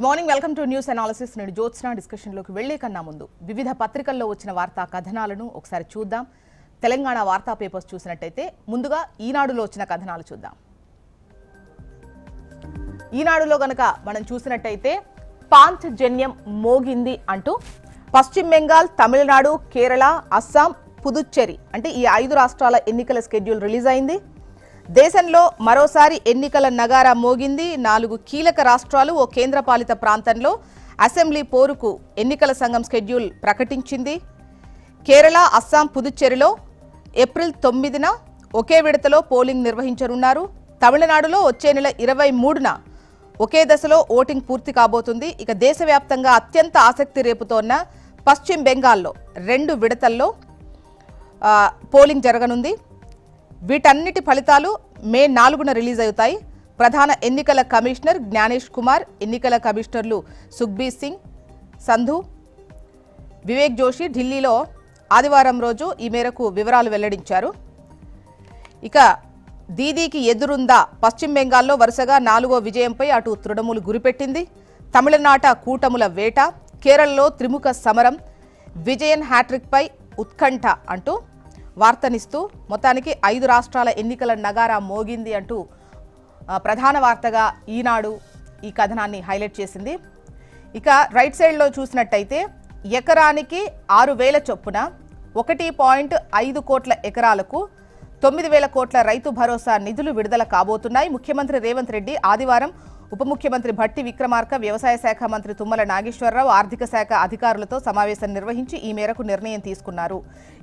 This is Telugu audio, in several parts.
Morning welcome to news analysis. నేను జ్యోత్స్న డిస్కషన్లోకి వెళ్లే కన్నా ముందు వివిధ పత్రికల్లో వచ్చిన వార్తా కథనాలను ఒకసారి చూద్దాం. తెలంగాణ వార్తా పేపర్స్ చూసినట్టయితే ముందుగా ఈనాడులో వచ్చిన కథనాలు చూద్దాం. ఈనాడులో గనక మనం చూసినట్టయితే పాంచజన్యం మోగింది అంటూ పశ్చిమ బెంగాల్, తమిళనాడు, కేరళ, అస్సాం, పుదుచ్చేరి అంటే ఈ 5 రాష్ట్రాల ఎన్నికల షెడ్యూల్ రిలీజ్ అయింది. దేశంలో మరోసారి ఎన్నికల నగారా మోగింది. 4 కీలక రాష్ట్రాలు, ఓ కేంద్రపాలిత ప్రాంతంలో అసెంబ్లీ పోరుకు ఎన్నికల సంఘం షెడ్యూల్ ప్రకటించింది. కేరళ, అస్సాం, పుదుచ్చేరిలో ఏప్రిల్ 9న ఒకే విడతలో పోలింగ్ నిర్వహించనున్నారు. తమిళనాడులో వచ్చే నెల 23న ఒకే దశలో ఓటింగ్ పూర్తి కాబోతుంది. ఇక దేశవ్యాప్తంగా అత్యంత ఆసక్తి రేపుతోన్న పశ్చిమ బెంగాల్లో 2 విడతల్లో పోలింగ్ జరగనుంది. వీటన్నిటి ఫలితాలు మే 4న రిలీజ్ అవుతాయి. ప్రధాన ఎన్నికల కమిషనర్ జ్ఞానేష్ కుమార్, ఎన్నికల కమిషనర్లు సుఖ్బీర్ సింగ్ సంధు, వివేక్ జోషి ఢిల్లీలో ఆదివారం రోజు ఈ మేరకు వివరాలు వెల్లడించారు. ఇక దీదీకి ఎదురుందా పశ్చిమ బెంగాల్లో వరుసగా 4వ విజయంపై అటు తృణమూల్ గురిపెట్టింది. తమిళనాట కూటముల వేట, కేరళలో త్రిముఖ సమరం, విజయన్ హ్యాట్రిక్పై ఉత్కంఠ అంటూ వార్తనిస్తూ మొత్తానికి 5 రాష్ట్రాల ఎన్నికల నగారా మోగింది అంటూ ప్రధాన వార్తగా ఈనాడు ఈ కథనాన్ని హైలైట్ చేసింది. ఇక రైట్ సైడ్లో చూసినట్టయితే ఎకరానికి 6,000 చొప్పున 1.5 కోట్ల ఎకరాలకు 9,000 కోట్ల రైతు భరోసా నిధులు విడుదల కాబోతున్నాయి. ముఖ్యమంత్రి రేవంత్ రెడ్డి ఆదివారం ఉప ముఖ్యమంత్రి భట్టి విక్రమార్క, వ్యవసాయ శాఖ మంత్రి తుమ్మల నాగేశ్వరరావు, ఆర్థిక శాఖ అధికారులతో సమావేశం నిర్వహించి ఈ మేరకు నిర్ణయం తీసుకున్నారు.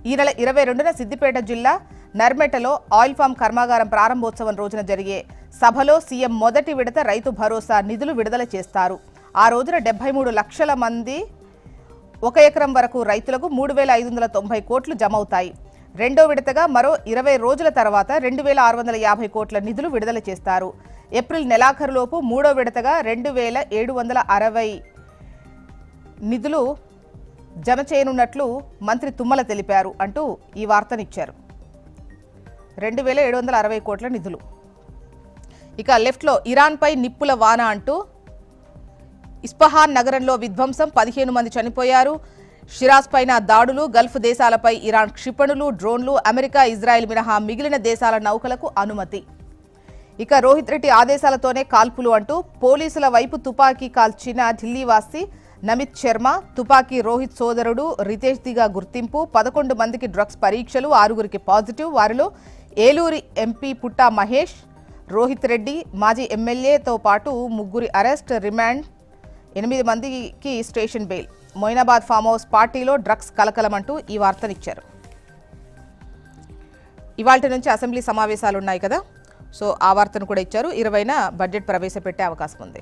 ఈ నెల 22న సిద్దిపేట జిల్లా నర్మెటలో ఆయిల్ ఫామ్ కర్మాగారం ప్రారంభోత్సవం రోజున జరిగే సభలో సీఎం మొదటి విడత రైతు భరోసా నిధులు విడుదల చేస్తారు. ఆ రోజున 73 లక్షల మంది 1 ఎకరం వరకు రైతులకు 3,590 కోట్లు జమవుతాయి. రెండో విడతగా మరో 20 రోజుల తర్వాత 2,650 కోట్ల నిధులు విడుదల చేస్తారు. ఏప్రిల్ నెలాఖరులోపు మూడో విడతగా 2,760 నిధులు జమ చేయనున్నట్లు మంత్రి తుమ్మల తెలిపారు అంటూ ఈ వార్తనిచ్చారు. 2,760 కోట్ల నిధులు. ఇక లెఫ్ట్లో ఇరాన్పై నిప్పుల వాన అంటూ ఇస్ఫహాన్ నగరంలో విధ్వంసం, 15 మంది చనిపోయారు. షిరాజ్ పైన దాడులు, గల్ఫ్ దేశాలపై ఇరాన్ క్షిపణులు, డ్రోన్లు, అమెరికా, ఇజ్రాయెల్ మినహా మిగిలిన దేశాల నౌకలకు అనుమతి. ఇక రోహిత్ రెడ్డి ఆదేశాలతోనే కాల్పులు అంటూ పోలీసుల వైపు తుపాకీ కాల్చిన ఢిల్లీ వాసి నమిత్ శర్మ, తుపాకీ రోహిత్ సోదరుడు రితేష్ దిగా గుర్తింపు. 11 మందికి డ్రగ్స్ పరీక్షలు, 6గురికి పాజిటివ్. వారిలో ఏలూరి ఎంపీ పుట్టా మహేష్, రోహిత్ రెడ్డి, మాజీ ఎమ్మెల్యేతో పాటు 3 అరెస్ట్, రిమాండ్, 8 మందికి station bail. Moinabad farm house పార్టీలో డ్రగ్స్ కలకలమంటూ ఈ వార్తనిచ్చారు. ఇవాల్టి నుంచి అసెంబ్లీ సమావేశాలు ఉన్నాయి కదా, సో ఆ వార్తను కూడా ఇచ్చారు. 20న బడ్జెట్ ప్రవేశపెట్టే అవకాశం ఉంది.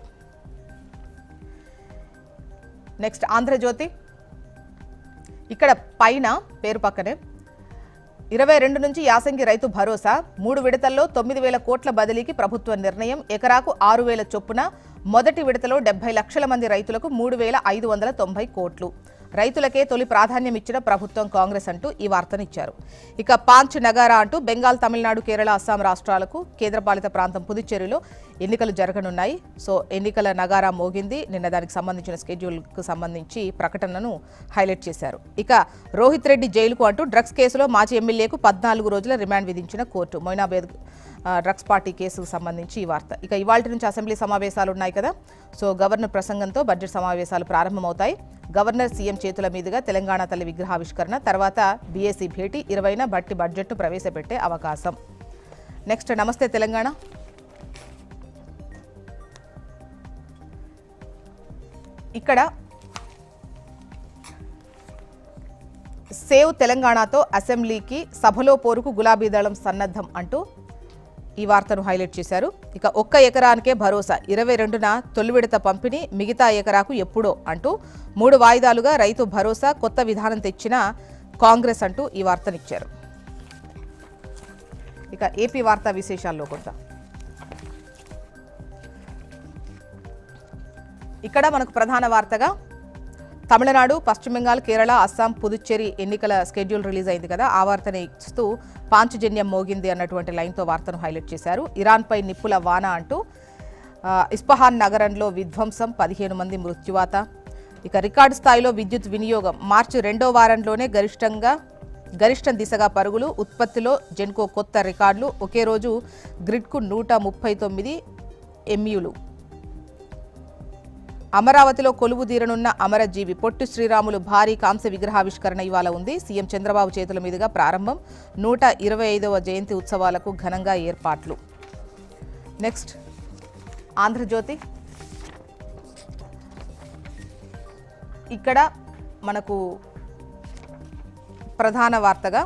నెక్స్ట్ ఆంధ్రజ్యోతి, ఇక్కడ పైన పేరు పక్కనే 22 నుంచి యాసంగి రైతు భరోసా 3 విడతల్లో 9,000 కోట్ల బదిలీకి ప్రభుత్వ నిర్ణయం. ఎకరాకు 6,000 చొప్పున మొదటి విడతలో 70 లక్షల మంది రైతులకు 3,590 కోట్లు. రైతులకే తొలి ప్రాధాన్యం ఇచ్చిన ప్రభుత్వం కాంగ్రెస్ అంటూ ఈ వార్తనిచ్చారు. ఇక పాంచ్ నగారా అంటూ బెంగాల్, తమిళనాడు, కేరళ, అస్సాం రాష్ట్రాలకు కేంద్రపాలిత ప్రాంతం పుదుచ్చేరిలో ఎన్నికలు జరగనున్నాయి. సో ఎన్నికల నగారా మోగింది. నిన్న దానికి సంబంధించిన షెడ్యూల్కు సంబంధించి ప్రకటనను హైలైట్ చేశారు. ఇక రోహిత్ రెడ్డి జైలుకు అంటూ డ్రగ్స్ కేసులో మాజీ ఎమ్మెల్యేకు 14 రోజుల రిమాండ్ విధించిన కోర్టు. మొయినాబాద్ డ్రగ్స్ పార్టీ కేసుకు సంబంధించి ఈ వార్త. ఇక ఇవాల్టి నుంచి అసెంబ్లీ సమావేశాలు ఉన్నాయి కదా, సో గవర్నర్ ప్రసంగంతో బడ్జెట్ సమావేశాలు ప్రారంభమవుతాయి. గవర్నర్ సీఎం చేతుల మీదుగా తెలంగాణ తల్లి విగ్రహావిష్కరణ, తర్వాత బీఏసీ భేటీ, 20న బట్టి బడ్జెట్ను ప్రవేశపెట్టే అవకాశం. నెక్స్ట్ నమస్తే తెలంగాణ. ఇక్కడ సేవ్ తెలంగాణతో అసెంబ్లీకి సభలో పోరుకు గులాబీ దళం సన్నద్ధం అంటూ ఈ వార్తను హైలైట్ చేశారు. ఇక 1 ఎకరానికే భరోసా, 22న తొలి విడత పంపిణీ, మిగతా ఎకరాకు ఎప్పుడో అంటూ 3 వాయిదాలుగా రైతు భరోసా, కొత్త విధానం తెచ్చిన కాంగ్రెస్ అంటూ ఈ వార్తనిచ్చారు. ఇక ఏపీ వార్తా విశేషాల్లో కొంత ఇక్కడ మనకు ప్రధాన వార్తగా తమిళనాడు, పశ్చిమ బెంగాల్, కేరళ, అస్సాం, పుదుచ్చేరి ఎన్నికల షెడ్యూల్ రిలీజ్ అయింది కదా, ఆ వార్తని ఇస్తూ పాంచజన్యం మోగింది అన్నటువంటి లైన్తో వార్తను హైలైట్ చేశారు. ఇరాన్పై నిప్పుల వాన అంటూ ఇస్ఫహాన్ నగరంలో విధ్వంసం, 15 మంది మృత్యువాత. ఇక రికార్డు స్థాయిలో విద్యుత్ వినియోగం, మార్చి 2వ వారంలోనే గరిష్ట దిశగా పరుగులు, ఉత్పత్తిలో జెన్కో కొత్త రికార్డులు, ఒకే రోజు గ్రిడ్కు 139 ఎంయూలు. అమరావతిలో కొలువు తీరనున్న అమరజీవి పొట్టి శ్రీరాములు భారీ కాంస్య విగ్రహావిష్కరణ ఇవాళ ఉంది. సీఎం చంద్రబాబు చేతుల మీదుగా ప్రారంభం, 125వ జయంతి ఉత్సవాలకు ఘనంగా ఏర్పాట్లు. నెక్స్ట్ ఆంధ్రజ్యోతి. ఇక్కడ మనకు ప్రధాన వార్తగా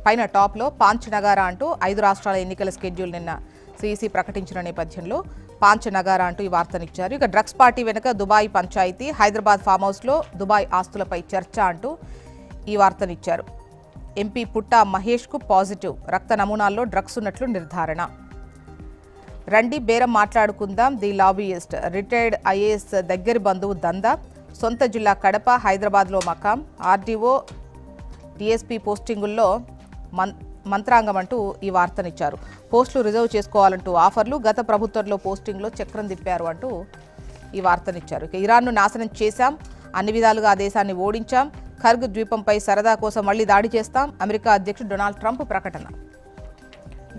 పైన టాప్లో పాంచ్ నగారా అంటూ 5 రాష్ట్రాల ఎన్నికల స్కెడ్యూల్ నిన్న సిఈసి ప్రకటించిన నేపథ్యంలో పాంచ్ నగారా అంటూ ఈ వార్తనిచ్చారు. ఇక డ్రగ్స్ పార్టీ వెనుక దుబాయ్ పంచాయతీ, హైదరాబాద్ ఫామ్ హౌస్లో దుబాయ్ ఆస్తులపై చర్చ అంటూ ఈ వార్తనిచ్చారు. ఎంపీ పుట్టా మహేష్కు పాజిటివ్, రక్త నమూనాల్లో డ్రగ్స్ ఉన్నట్లు నిర్ధారణ. రండి బేరం మాట్లాడుకుందాం, ది లాబీయిస్ట్, రిటైర్డ్ ఐఏఎస్ దగ్గరి బంధువు దందా, సొంత జిల్లా కడప, హైదరాబాద్లో మకాం, ఆర్డీఓ డిఎస్పీ పోస్టింగుల్లో మంత్రాంగం అంటూ ఈ వార్తనిచ్చారు. పోస్టులు రిజర్వ్ చేసుకోవాలంటూ ఆఫర్లు, గత ప్రభుత్వంలో పోస్టింగ్లో చక్రం తిప్పారు అంటూ ఈ వార్తనిచ్చారు. ఇక ఇరాన్ను నాశనం చేశాం, అన్ని విధాలుగా ఆ దేశాన్ని ఓడించాం, ఖర్గ్ ద్వీపంపై సరదా కోసం మళ్లీ దాడి చేస్తాం, అమెరికా అధ్యక్షుడు డొనాల్డ్ ట్రంప్ ప్రకటన.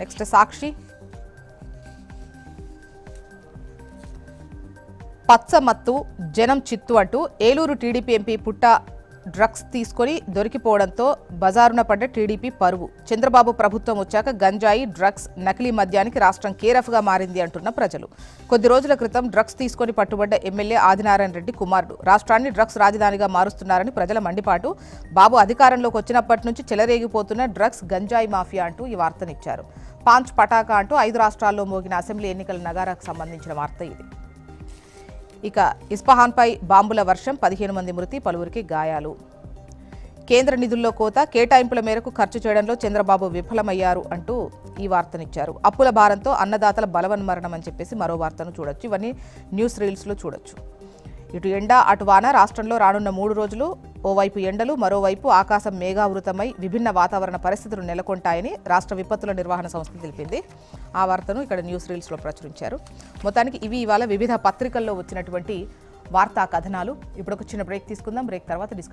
నెక్స్ట్ సాక్షి. పచ్చమత్తు జనం చిత్తు అంటూ ఏలూరు టీడీపీ ఎంపీ పుట్టా డ్రగ్స్ తీసుకొని దొరికిపోవడంతో బజారున పడ్డ టీడీపీ పరువు. చంద్రబాబు ప్రభుత్వం వచ్చాక గంజాయి, డ్రగ్స్, నకిలీ మద్యానికి రాష్ట్రం కేరఫ్గా మారింది అంటున్న ప్రజలు. కొద్ది రోజుల క్రితం డ్రగ్స్ తీసుకొని పట్టుబడ్డ ఎమ్మెల్యే ఆదినారాయణ రెడ్డి కుమారుడు. రాష్ట్రాన్ని డ్రగ్స్ రాజధానిగా మారుస్తున్నారని ప్రజల మండిపాటు. బాబు అధికారంలోకి వచ్చినప్పటి నుంచి చెలరేగిపోతున్న డ్రగ్స్, గంజాయి మాఫియా అంటూ ఈ వార్తనిచ్చారు. పాంచ్ పటాకా అంటూ 5 రాష్ట్రాల్లో మోగిన అసెంబ్లీ ఎన్నికల నగారాకు సంబంధించిన వార్త ఇది. ఇక ఇస్ఫహాన్పై బాంబుల వర్షం, 15 మంది మృతి, పలువురికి గాయాలు. కేంద్ర నిధుల్లో కోత, కేటాయింపుల మేరకు ఖర్చు చేయడంలో చంద్రబాబు విఫలమయ్యారు అంటూ ఈ వార్తనిచ్చారు. అప్పుల భారంతో అన్నదాతల బలవన్మరణం అని చెప్పేసి మరో వార్తను చూడొచ్చు. ఇవన్నీ న్యూస్ రీల్స్లో చూడొచ్చు. ఇటు ఎండ అటు వాన, రాష్ట్రంలో రానున్న 3 రోజులు ఓవైపు ఎండలు, మరోవైపు ఆకాశం మేఘావృతమై విభిన్న వాతావరణ పరిస్థితులు నెలకొంటాయని రాష్ట్ర విపత్తుల నిర్వహణ సంస్థ తెలిపింది. ఆ వార్తను ఇక్కడ న్యూస్ రీల్స్లో ప్రచురించారు. మొత్తానికి ఇవి ఇవాళ వివిధ పత్రికల్లో వచ్చినటువంటి వార్తా కథనాలు. ఇప్పుడు ఒక చిన్న బ్రేక్ తీసుకుందాం. బ్రేక్ తర్వాత డిస్కస్